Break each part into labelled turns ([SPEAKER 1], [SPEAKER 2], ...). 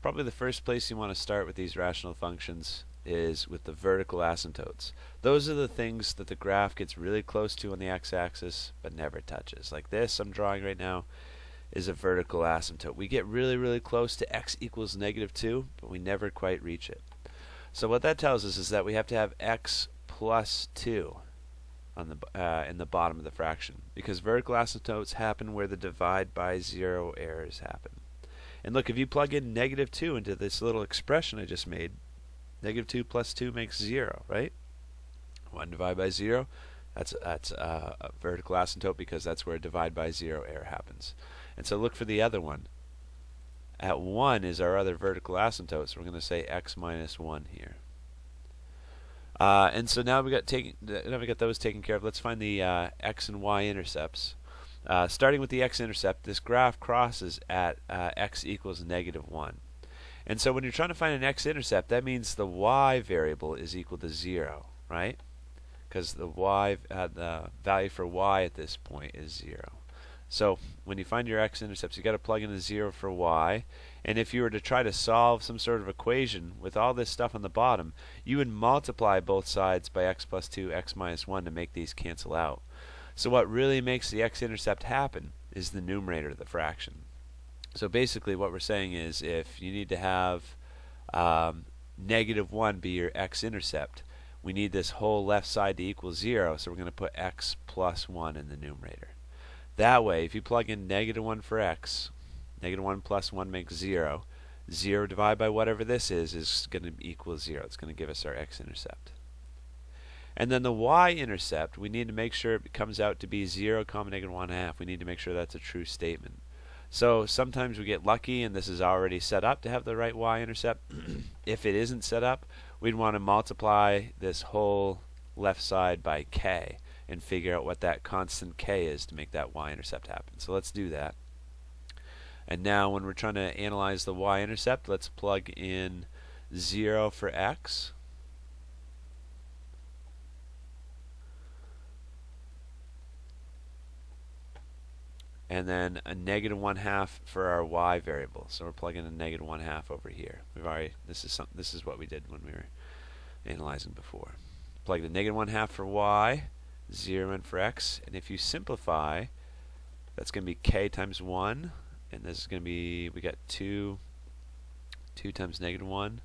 [SPEAKER 1] Probably the first place you want to start with these rational functions is with the vertical asymptotes. Those are the things that the graph gets really close to on the x-axis but never touches. Like this I'm drawing right now is a vertical asymptote. We get really, really close to x equals -2, but we never quite reach it. So what that tells us is that we have to have x plus 2 on the in the bottom of the fraction, because vertical asymptotes happen where the divide by 0 errors happen. And look, if you plug in -2 into this little expression I just made, -2 plus 2 makes 0, right? 1 divided by 0, that's a vertical asymptote because that's where a divide by 0 error happens. And so look for the other one. At 1 is our other vertical asymptote, so we're going to say x minus 1 here. And so now we got those taken care of. Let's find the x and y intercepts. Starting with the x-intercept, this graph crosses at x equals -1. And so when you're trying to find an x-intercept, that means the y variable is equal to 0, right? Because the value for y at this point is 0. So when you find your x-intercepts, you got to plug in a 0 for y. And if you were to try to solve some sort of equation with all this stuff on the bottom, you would multiply both sides by x plus 2, x minus 1 to make these cancel out. So what really makes the x-intercept happen is the numerator of the fraction. So basically what we're saying is if you need to have -1 be your x-intercept, we need this whole left side to equal 0, so we're going to put x plus 1 in the numerator. That way, if you plug in -1 for x, -1 plus 1 makes 0. 0 divided by whatever this is going to equal 0. It's going to give us our x-intercept. And then the y-intercept, we need to make sure it comes out to be 0, -1/2. We need to make sure that's a true statement. So sometimes we get lucky and this is already set up to have the right y-intercept. If it isn't set up, we'd want to multiply this whole left side by k and figure out what that constant k is to make that y-intercept happen. So let's do that. And now when we're trying to analyze the y-intercept, let's plug in 0 for x. And then a -1/2 for our y variable. So we're plugging in a -1/2 over here. This is what we did when we were analyzing before. Plug the -1/2 for y, 0 in for x, and if you simplify, that's going to be k times 1, and this is going to be, we got 2 times -1.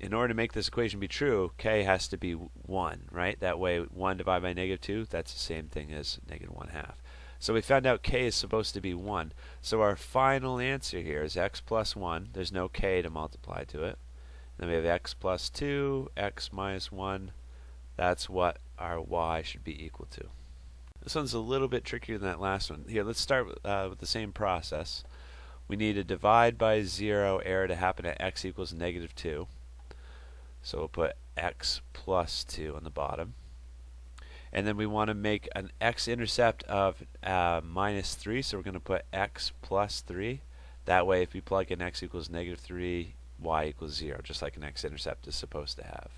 [SPEAKER 1] In order to make this equation be true, k has to be 1, right? That way 1 divided by -2, that's the same thing as -1/2. So we found out k is supposed to be 1. So our final answer here is x plus 1. There's no k to multiply to it. Then we have x plus 2, x minus 1. That's what our y should be equal to. This one's a little bit trickier than that last one. Here, let's start with the same process. We need a divide by 0 error to happen at x equals -2. So we'll put x plus 2 on the bottom. And then we want to make an x-intercept of -3, so we're going to put x plus 3. That way if we plug in x equals -3, y equals 0, just like an x-intercept is supposed to have.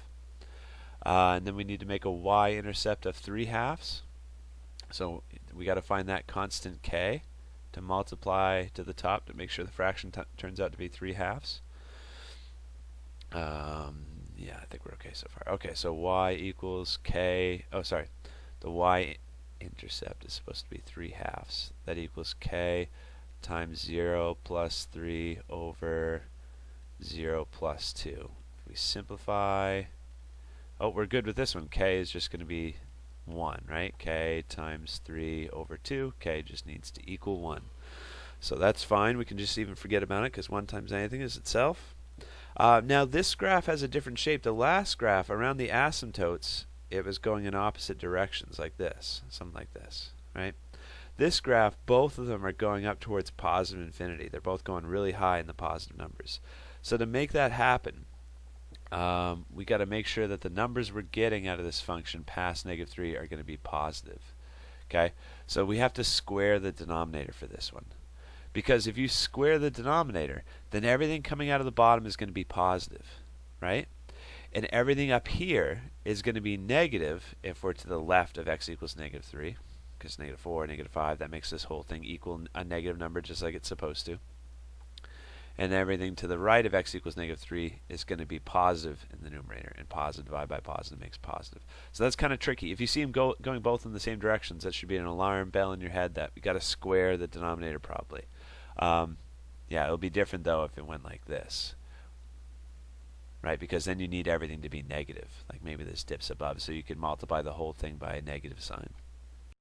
[SPEAKER 1] And then we need to make a y-intercept of 3/2. So we got to find that constant k to multiply to the top to make sure the fraction turns out to be 3/2. Yeah, I think we're okay so far. Okay, so y equals k. Oh, sorry. The y-intercept is supposed to be 3/2. That equals k times 0 plus 3 over 0 plus 2. If we simplify, oh, we're good with this one. K is just going to be 1, right? K times 3 over 2. K just needs to equal 1. So that's fine. We can just even forget about it because 1 times anything is itself. Now this graph has a different shape. The last graph around the asymptotes, it was going in opposite directions like this, something like this, right? This graph, both of them are going up towards positive infinity. They're both going really high in the positive numbers. So to make that happen, we got to make sure that the numbers we're getting out of this function past -3 are going to be positive. Okay, so we have to square the denominator for this one. Because if you square the denominator, then everything coming out of the bottom is going to be positive, right? And everything up here is going to be negative if we're to the left of x equals -3, because -4, -5, that makes this whole thing equal a negative number just like it's supposed to. and everything to the right of x equals negative 3 is going to be positive in the numerator, and positive divided by positive makes positive. So that's kind of tricky. If you see them going both in the same directions, that should be an alarm bell in your head that we got to square the denominator probably. Yeah, it'll be different though if it went like this, right? Because then you need everything to be negative, like maybe this dips above, so you could multiply the whole thing by a negative sign.